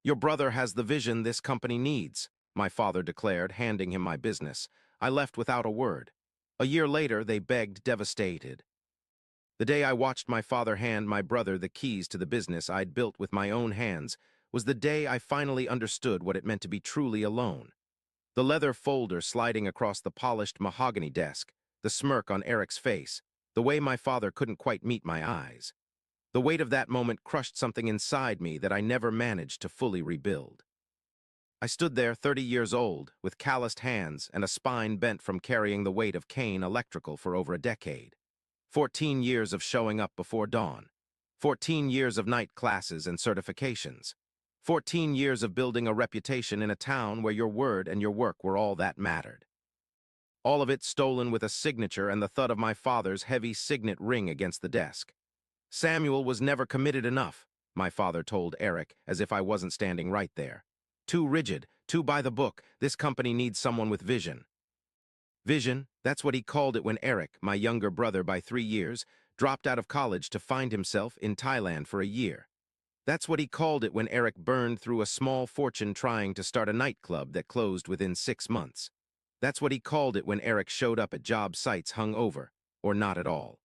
Your brother has the vision this company needs, my father declared, handing him my business. I left without a word. A year later, they begged, devastated. The day I watched my father hand my brother the keys to the business I'd built with my own hands was the day I finally understood what it meant to be truly alone. The leather folder sliding across the polished mahogany desk, the smirk on Eric's face, the way my father couldn't quite meet my eyes. The weight of that moment crushed something inside me that I never managed to fully rebuild. I stood there 30 years old, with calloused hands and a spine bent from carrying the weight of Kane Electrical for over a decade. 14 years of showing up before dawn. 14 years of night classes and certifications. 14 years of building a reputation in a town where your word and your work were all that mattered. All of it stolen with a signature and the thud of my father's heavy signet ring against the desk. Samuel was never committed enough, my father told Eric, as if I wasn't standing right there. Too rigid, too by the book, this company needs someone with vision. Vision, that's what he called it when Eric, my younger brother by 3 years, dropped out of college to find himself in Thailand for a year. That's what he called it when Eric burned through a small fortune trying to start a nightclub that closed within 6 months. That's what he called it when Eric showed up at job sites hung over, or not at all.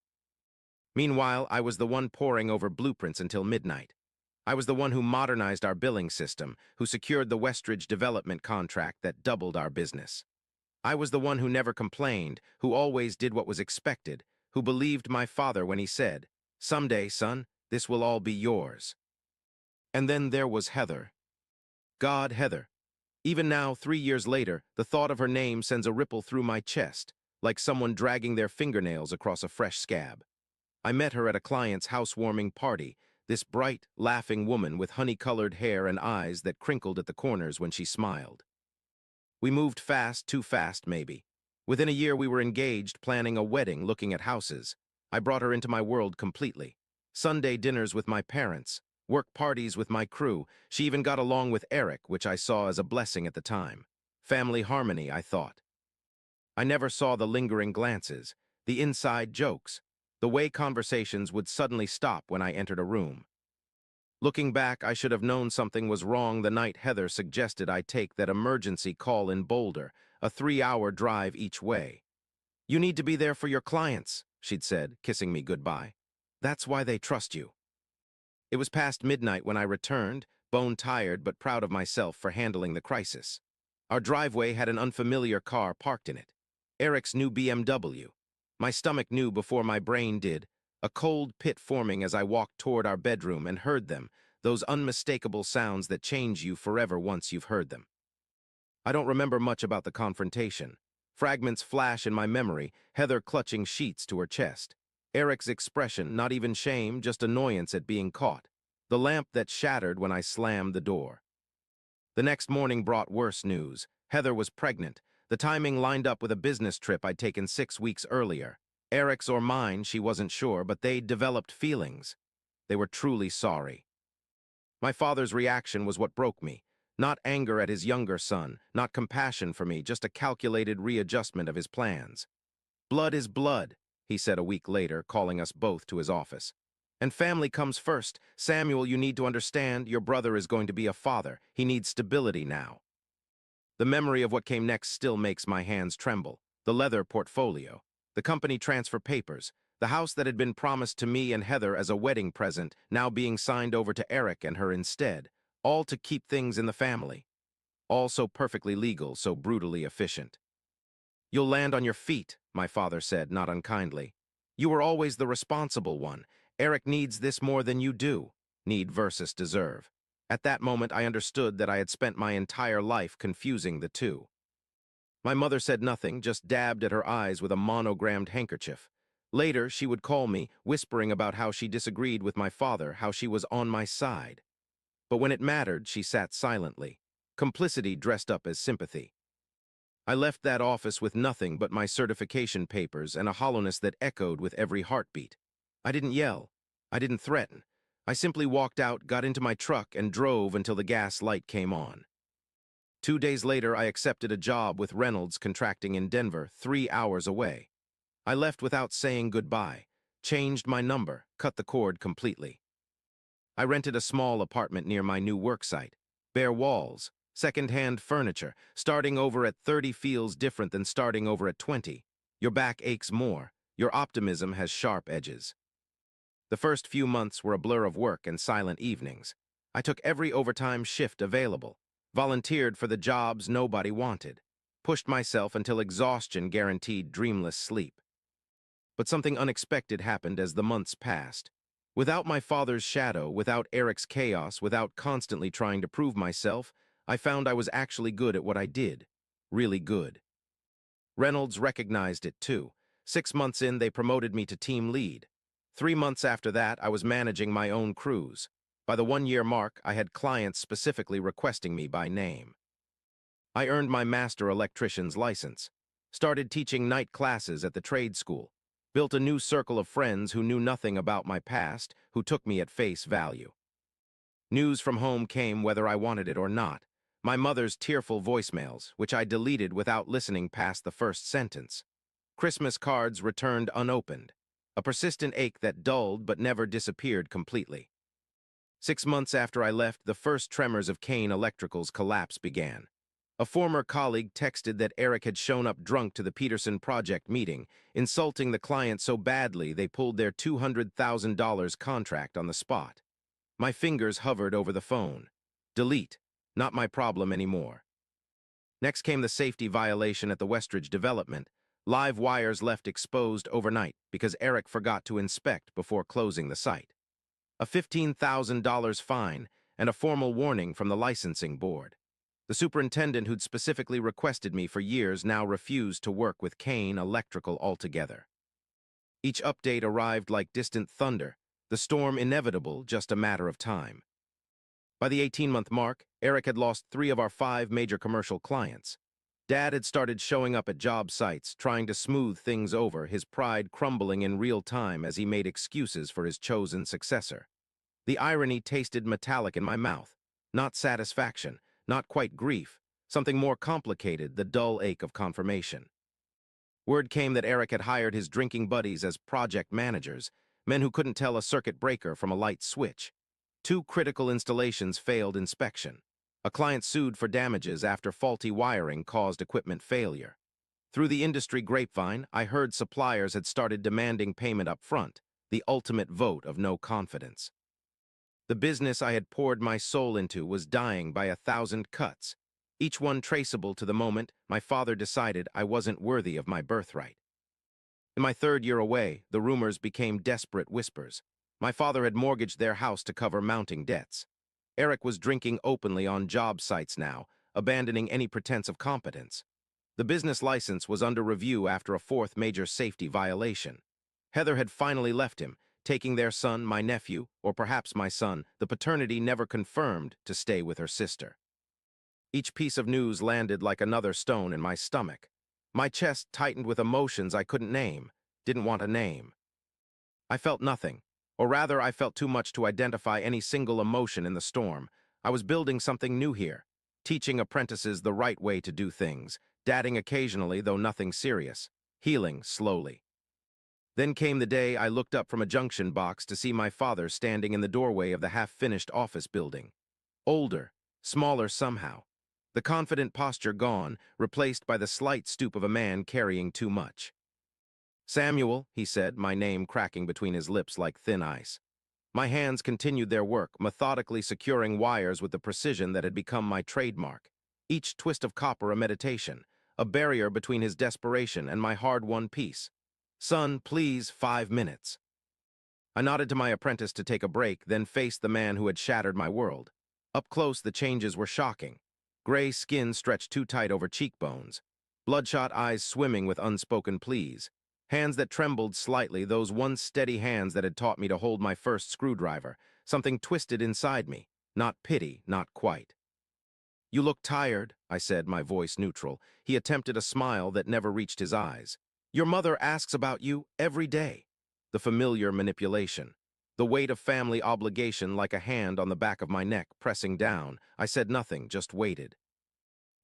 Meanwhile, I was the one poring over blueprints until midnight. I was the one who modernized our billing system, who secured the Westridge development contract that doubled our business. I was the one who never complained, who always did what was expected, who believed my father when he said, "Someday, son, this will all be yours." And then there was Heather. God, Heather. Even now, 3 years later, the thought of her name sends a ripple through my chest, like someone dragging their fingernails across a fresh scab. I met her at a client's housewarming party, this bright, laughing woman with honey-colored hair and eyes that crinkled at the corners when she smiled. We moved fast, too fast, maybe. Within a year, we were engaged, planning a wedding, looking at houses. I brought her into my world completely. Sunday dinners with my parents, work parties with my crew. She even got along with Eric, which I saw as a blessing at the time. Family harmony, I thought. I never saw the lingering glances, the inside jokes, the way conversations would suddenly stop when I entered a room. Looking back, I should have known something was wrong the night Heather suggested I take that emergency call in Boulder, a 3-hour drive each way. "You need to be there for your clients," she'd said, kissing me goodbye. "That's why they trust you." It was past midnight when I returned, bone-tired but proud of myself for handling the crisis. Our driveway had an unfamiliar car parked in it. Eric's new BMW. My stomach knew before my brain did, a cold pit forming as I walked toward our bedroom and heard them, those unmistakable sounds that change you forever once you've heard them. I don't remember much about the confrontation. Fragments flash in my memory, Heather clutching sheets to her chest. Eric's expression, not even shame, just annoyance at being caught. The lamp that shattered when I slammed the door. The next morning brought worse news. Heather was pregnant. The timing lined up with a business trip I'd taken 6 weeks earlier. Eric's or mine, she wasn't sure, but they'd developed feelings. They were truly sorry. My father's reaction was what broke me. Not anger at his younger son, not compassion for me, just a calculated readjustment of his plans. "Blood is blood," he said a week later, calling us both to his office. "And family comes first. Samuel, you need to understand, your brother is going to be a father. He needs stability now." The memory of what came next still makes my hands tremble. The leather portfolio, the company transfer papers, the house that had been promised to me and Heather as a wedding present, now being signed over to Eric and her instead, all to keep things in the family. All so perfectly legal, so brutally efficient. "You'll land on your feet," my father said, not unkindly. "You were always the responsible one. Eric needs this more than you do. Need versus deserve." At that moment, I understood that I had spent my entire life confusing the two. My mother said nothing, just dabbed at her eyes with a monogrammed handkerchief. Later, she would call me, whispering about how she disagreed with my father, how she was on my side. But when it mattered, she sat silently. Complicity dressed up as sympathy. I left that office with nothing but my certification papers and a hollowness that echoed with every heartbeat. I didn't yell. I didn't threaten. I simply walked out, got into my truck, and drove until the gas light came on. 2 days later, I accepted a job with Reynolds Contracting in Denver, 3 hours away. I left without saying goodbye, changed my number, cut the cord completely. I rented a small apartment near my new work site. bare walls, second-hand furniture. Starting over at 30 feels different than starting over at 20. Your back aches more. Your optimism has sharp edges. The first few months were a blur of work and silent evenings. I took every overtime shift available, volunteered for the jobs nobody wanted, pushed myself until exhaustion guaranteed dreamless sleep. But something unexpected happened as the months passed. Without my father's shadow, without Eric's chaos, without constantly trying to prove myself, I found I was actually good at what I did. Really good. Reynolds recognized it too. 6 months in, they promoted me to team lead. 3 months after that, I was managing my own crews. By the 1-year mark, I had clients specifically requesting me by name. I earned my master electrician's license, started teaching night classes at the trade school, built a new circle of friends who knew nothing about my past, who took me at face value. News from home came whether I wanted it or not. My mother's tearful voicemails, which I deleted without listening past the first sentence. Christmas cards returned unopened. A persistent ache that dulled but never disappeared completely. 6 months after I left, the first tremors of Kane Electrical's collapse began. A former colleague texted that Eric had shown up drunk to the Peterson project meeting, insulting the client so badly they pulled their $200,000 contract on the spot. My fingers hovered over the phone. Delete. Not my problem anymore. Next came the safety violation at the Westridge development. Live wires left exposed overnight because Eric forgot to inspect before closing the site. A $15,000 fine and a formal warning from the licensing board. The superintendent who'd specifically requested me for years now refused to work with Kane Electrical altogether. Each update arrived like distant thunder, the storm inevitable, just a matter of time. By the 18-month mark, Eric had lost 3 of our 5 major commercial clients. Dad had started showing up at job sites, trying to smooth things over, his pride crumbling in real time as he made excuses for his chosen successor. The irony tasted metallic in my mouth. Not satisfaction, not quite grief, something more complicated, the dull ache of confirmation. Word came that Eric had hired his drinking buddies as project managers, men who couldn't tell a circuit breaker from a light switch. 2 critical installations failed inspection. A client sued for damages after faulty wiring caused equipment failure. Through the industry grapevine, I heard suppliers had started demanding payment up front, the ultimate vote of no confidence. The business I had poured my soul into was dying by 1,000 cuts, each one traceable to the moment my father decided I wasn't worthy of my birthright. In my 3rd year away, the rumors became desperate whispers. My father had mortgaged their house to cover mounting debts. Eric was drinking openly on job sites now, abandoning any pretense of competence. The business license was under review after a 4th major safety violation. Heather had finally left him, taking their son, my nephew, or perhaps my son, the paternity never confirmed, to stay with her sister. Each piece of news landed like another stone in my stomach. My chest tightened with emotions I couldn't name, didn't want to name. I felt nothing, or rather I felt too much to identify any single emotion in the storm. I was building something new here, teaching apprentices the right way to do things, dadding occasionally, though nothing serious, healing slowly. Then came the day I looked up from a junction box to see my father standing in the doorway of the half-finished office building. Older, smaller somehow. The confident posture gone, replaced by the slight stoop of a man carrying too much. "Samuel," he said, my name cracking between his lips like thin ice. My hands continued their work, methodically securing wires with the precision that had become my trademark. Each twist of copper a meditation, a barrier between his desperation and my hard-won peace. "Son, please, 5 minutes." I nodded to my apprentice to take a break, then faced the man who had shattered my world. Up close, the changes were shocking. Gray skin stretched too tight over cheekbones. Bloodshot eyes swimming with unspoken pleas. Hands that trembled slightly, those once steady hands that had taught me to hold my first screwdriver. Something twisted inside me. Not pity, not quite. "You look tired," I said, my voice neutral. He attempted a smile that never reached his eyes. "Your mother asks about you every day." The familiar manipulation. The weight of family obligation like a hand on the back of my neck, pressing down. I said nothing, just waited.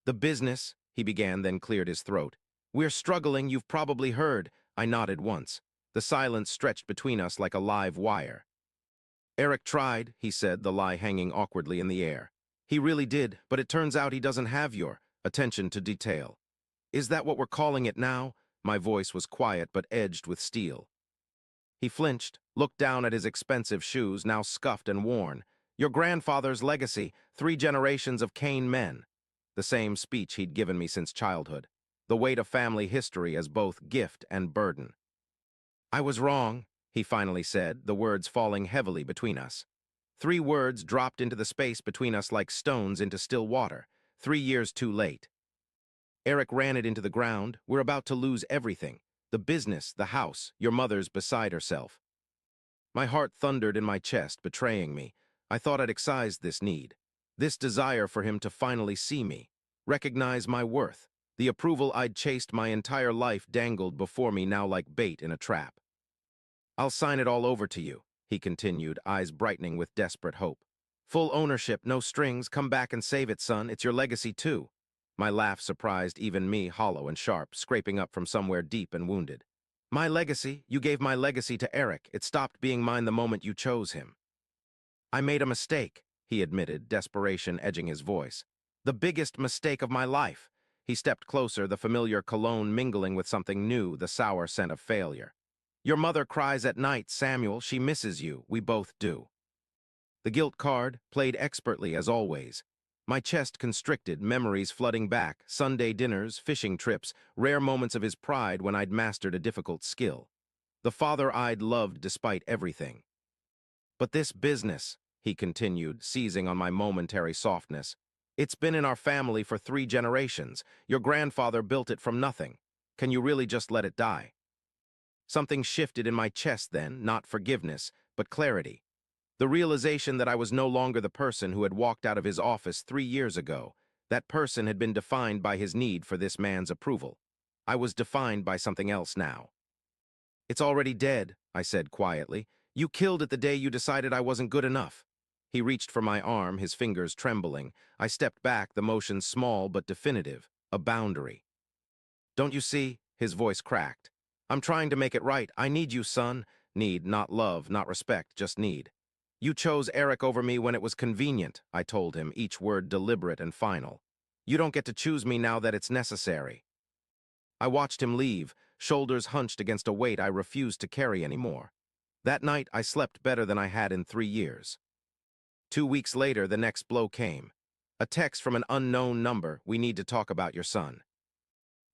"The business," he began, then cleared his throat. "We're struggling, you've probably heard." I nodded once. The silence stretched between us like a live wire. "Eric tried," he said, the lie hanging awkwardly in the air. He really did, but it turns out he doesn't have your attention to detail. Is that what we're calling it now? My voice was quiet but edged with steel. He flinched, looked down at his expensive shoes, now scuffed and worn. Your grandfather's legacy, 3 generations of Kane men. The same speech he'd given me since childhood. The weight of family history as both gift and burden. I was wrong, he finally said, the words falling heavily between us. 3 words dropped into the space between us like stones into still water. 3 years too late. Eric ran it into the ground. We're about to lose everything. The business, the house, your mother's beside herself. My heart thundered in my chest, betraying me. I thought I'd excised this need. This desire for him to finally see me. Recognize my worth. The approval I'd chased my entire life dangled before me now like bait in a trap. I'll sign it all over to you, he continued, eyes brightening with desperate hope. Full ownership, no strings, come back and save it, son. It's your legacy, too. My laugh surprised even me, hollow and sharp, scraping up from somewhere deep and wounded. My legacy? You gave my legacy to Eric. It stopped being mine the moment you chose him. I made a mistake, he admitted, desperation edging his voice. The biggest mistake of my life. He stepped closer, the familiar cologne mingling with something new, the sour scent of failure. Your mother cries at night, Samuel. She misses you. We both do. The guilt card played expertly as always. My chest constricted, memories flooding back, Sunday dinners, fishing trips, rare moments of his pride when I'd mastered a difficult skill. The father I'd loved despite everything. But this business, he continued, seizing on my momentary softness, it's been in our family for 3 generations. Your grandfather built it from nothing. Can you really just let it die? Something shifted in my chest then, not forgiveness, but clarity. The realization that I was no longer the person who had walked out of his office 3 years ago. That person had been defined by his need for this man's approval. I was defined by something else now. It's already dead, I said quietly. You killed it the day you decided I wasn't good enough. He reached for my arm, his fingers trembling. I stepped back, the motion small but definitive, a boundary. Don't you see? His voice cracked. I'm trying to make it right. I need you, son. Need, not love, not respect, just need. You chose Eric over me when it was convenient, I told him, each word deliberate and final. You don't get to choose me now that it's necessary. I watched him leave, shoulders hunched against a weight I refused to carry anymore. That night, I slept better than I had in 3 years. 2 weeks later, the next blow came. A text from an unknown number. We need to talk about your son.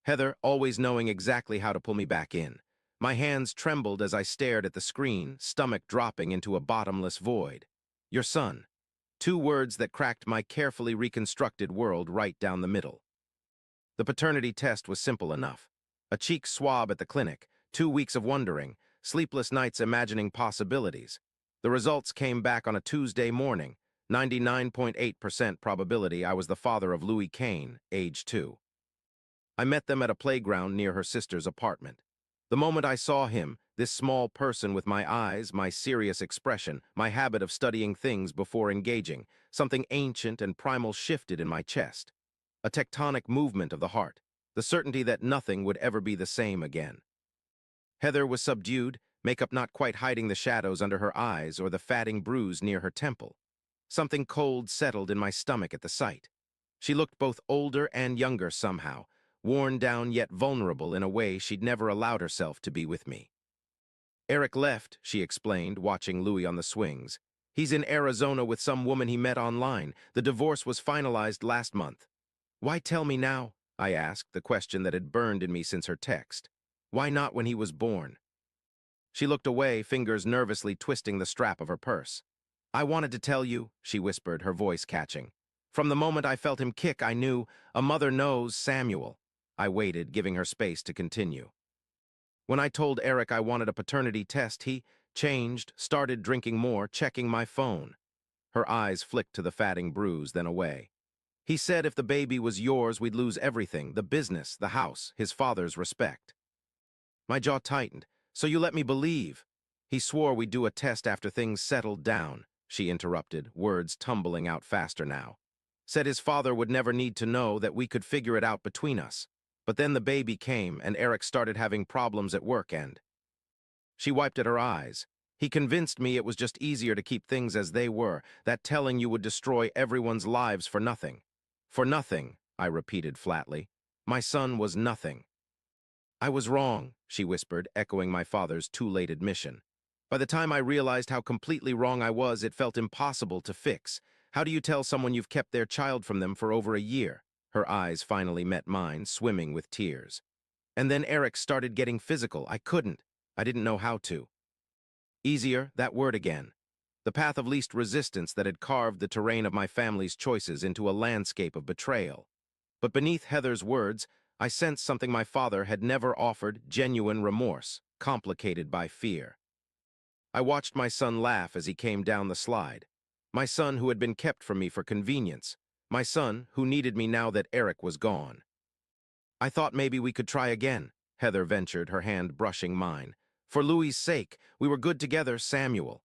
Heather, always knowing exactly how to pull me back in. My hands trembled as I stared at the screen, stomach dropping into a bottomless void. Your son. 2 words that cracked my carefully reconstructed world right down the middle. The paternity test was simple enough. A cheek swab at the clinic, 2 weeks of wondering, sleepless nights imagining possibilities. The results came back on a Tuesday morning. 99.8% probability I was the father of Louis Kane, age 2. I met them at a playground near her sister's apartment. The moment I saw him, this small person with my eyes, my serious expression, my habit of studying things before engaging, something ancient and primal shifted in my chest. A tectonic movement of the heart, the certainty that nothing would ever be the same again. Heather was subdued, makeup not quite hiding the shadows under her eyes or the fatting bruise near her temple. Something cold settled in my stomach at the sight. She looked both older and younger somehow, worn down yet vulnerable in a way she'd never allowed herself to be with me. Eric left, she explained, watching Louis on the swings. He's in Arizona with some woman he met online. The divorce was finalized last month. Why tell me now? I asked, the question that had burned in me since her text. Why not when he was born? She looked away, fingers nervously twisting the strap of her purse. I wanted to tell you, she whispered, her voice catching. From the moment I felt him kick, I knew, a mother knows Samuel. I waited, giving her space to continue. When I told Eric I wanted a paternity test, he changed, started drinking more, checking my phone. Her eyes flicked to the fatting bruise, then away. He said if the baby was yours, we'd lose everything, the business, the house, his father's respect. My jaw tightened. So you let me believe. He swore we'd do a test after things settled down, she interrupted, words tumbling out faster now. Said his father would never need to know, that we could figure it out between us. But then the baby came, and Eric started having problems at work and... She wiped at her eyes. He convinced me it was just easier to keep things as they were, that telling you would destroy everyone's lives for nothing. For nothing, I repeated flatly. My son was nothing. I was wrong, she whispered, echoing my father's too-late admission. By the time I realized how completely wrong I was, it felt impossible to fix. How do you tell someone you've kept their child from them for over a year? Her eyes finally met mine, swimming with tears. And then Eric started getting physical. I couldn't. I didn't know how to. Easier, that word again. The path of least resistance that had carved the terrain of my family's choices into a landscape of betrayal. But beneath Heather's words, I sensed something my father had never offered: genuine remorse, complicated by fear. I watched my son laugh as he came down the slide. My son who had been kept from me for convenience. My son who needed me now that Eric was gone. I thought maybe we could try again, Heather ventured, her hand brushing mine. For Louis's sake, we were good together, Samuel.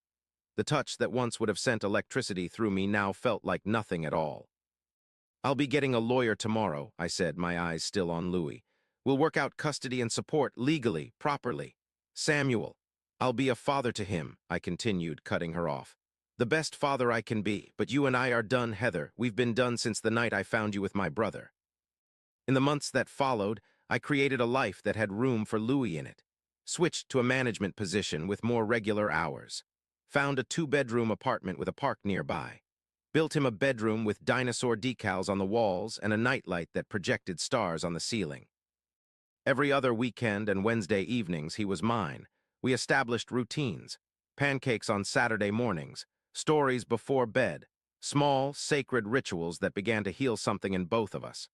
The touch that once would have sent electricity through me now felt like nothing at all. I'll be getting a lawyer tomorrow, I said, my eyes still on Louis. We'll work out custody and support legally, properly. Samuel, I'll be a father to him, I continued, cutting her off. The best father I can be, but you and I are done, Heather. We've been done since the night I found you with my brother. In the months that followed, I created a life that had room for Louis in it. Switched to a management position with more regular hours. Found a 2-bedroom apartment with a park nearby. Built him a bedroom with dinosaur decals on the walls and a nightlight that projected stars on the ceiling. Every other weekend and Wednesday evenings he was mine. We established routines. Pancakes on Saturday mornings. Stories before bed. Small, sacred rituals that began to heal something in both of us.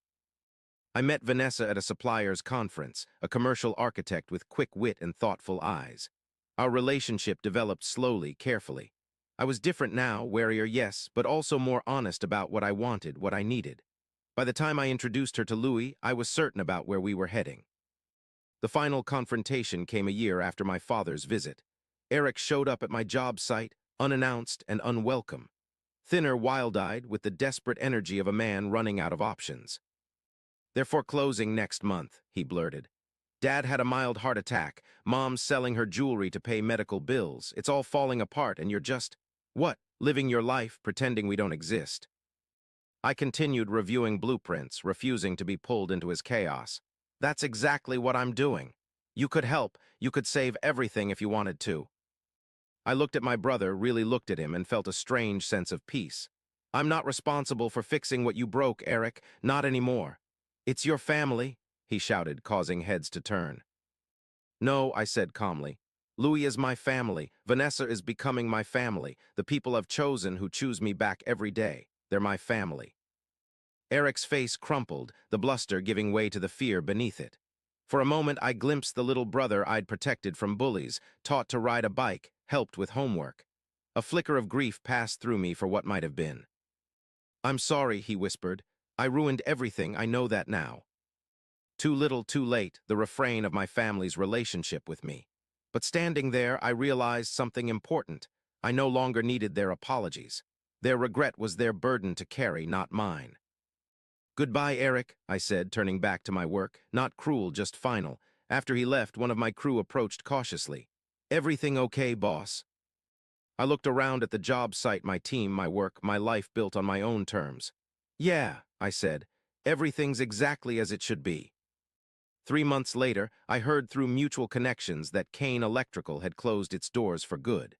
I met Vanessa at a supplier's conference, a commercial architect with quick wit and thoughtful eyes. Our relationship developed slowly, carefully. I was different now, warier, yes, but also more honest about what I wanted, what I needed. By the time I introduced her to Louis, I was certain about where we were heading. The final confrontation came a year after my father's visit. Eric showed up at my job site, unannounced and unwelcome. Thinner, wild-eyed, with the desperate energy of a man running out of options. They're foreclosing next month, he blurted. Dad had a mild heart attack. Mom's selling her jewelry to pay medical bills. It's all falling apart and you're just, what, living your life, pretending we don't exist. I continued reviewing blueprints, refusing to be pulled into his chaos. That's exactly what I'm doing. You could help. You could save everything if you wanted to. I looked at my brother, really looked at him, and felt a strange sense of peace. I'm not responsible for fixing what you broke, Eric. Not anymore. It's your family, he shouted, causing heads to turn. No, I said calmly. Louis is my family. Vanessa is becoming my family. The people I've chosen who choose me back every day. They're my family. Eric's face crumpled, the bluster giving way to the fear beneath it. For a moment, I glimpsed the little brother I'd protected from bullies, taught to ride a bike, helped with homework. A flicker of grief passed through me for what might have been. I'm sorry, he whispered. I ruined everything, I know that now. Too little, too late, the refrain of my family's relationship with me. But standing there, I realized something important. I no longer needed their apologies. Their regret was their burden to carry, not mine. Goodbye, Eric, I said, turning back to my work, not cruel, just final. After he left, one of my crew approached cautiously. Everything okay, boss? I looked around at the job site, my team, my work, my life built on my own terms. Yeah, I said, everything's exactly as it should be. 3 months later, I heard through mutual connections that Kane Electrical had closed its doors for good.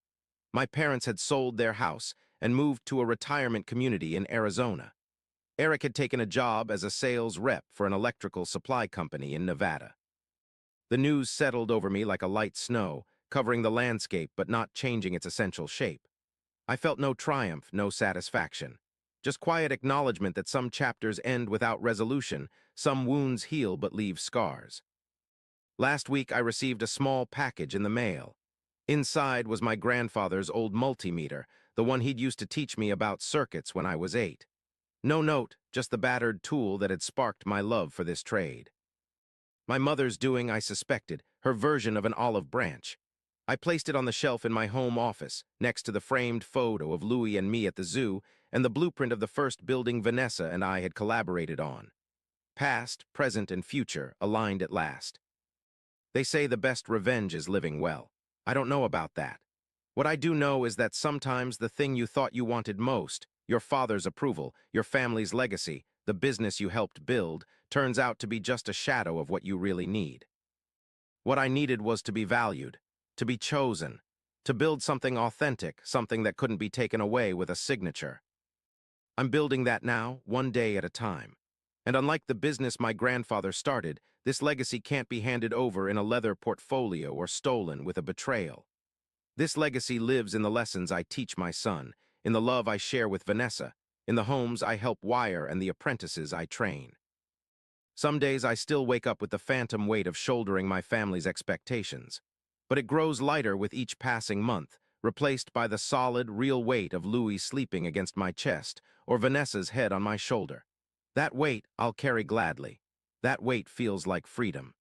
My parents had sold their house and moved to a retirement community in Arizona. Eric had taken a job as a sales rep for an electrical supply company in Nevada. The news settled over me like a light snow, covering the landscape but not changing its essential shape. I felt no triumph, no satisfaction. Just quiet acknowledgement that some chapters end without resolution, some wounds heal but leave scars. Last week I received a small package in the mail. Inside was my grandfather's old multimeter, the one he'd used to teach me about circuits when I was 8. No note, just the battered tool that had sparked my love for this trade. My mother's doing, I suspected, her version of an olive branch. I placed it on the shelf in my home office, next to the framed photo of Louis and me at the zoo and the blueprint of the first building Vanessa and I had collaborated on. Past, present, and future aligned at last. They say the best revenge is living well. I don't know about that. What I do know is that sometimes the thing you thought you wanted most, your father's approval, your family's legacy, the business you helped build, turns out to be just a shadow of what you really need. What I needed was to be valued, to be chosen, to build something authentic, something that couldn't be taken away with a signature. I'm building that now, one day at a time. And unlike the business my grandfather started, this legacy can't be handed over in a leather portfolio or stolen with a betrayal. This legacy lives in the lessons I teach my son, in the love I share with Vanessa, in the homes I help wire and the apprentices I train. Some days I still wake up with the phantom weight of shouldering my family's expectations, but it grows lighter with each passing month, replaced by the solid, real weight of Louis sleeping against my chest or Vanessa's head on my shoulder. That weight I'll carry gladly. That weight feels like freedom.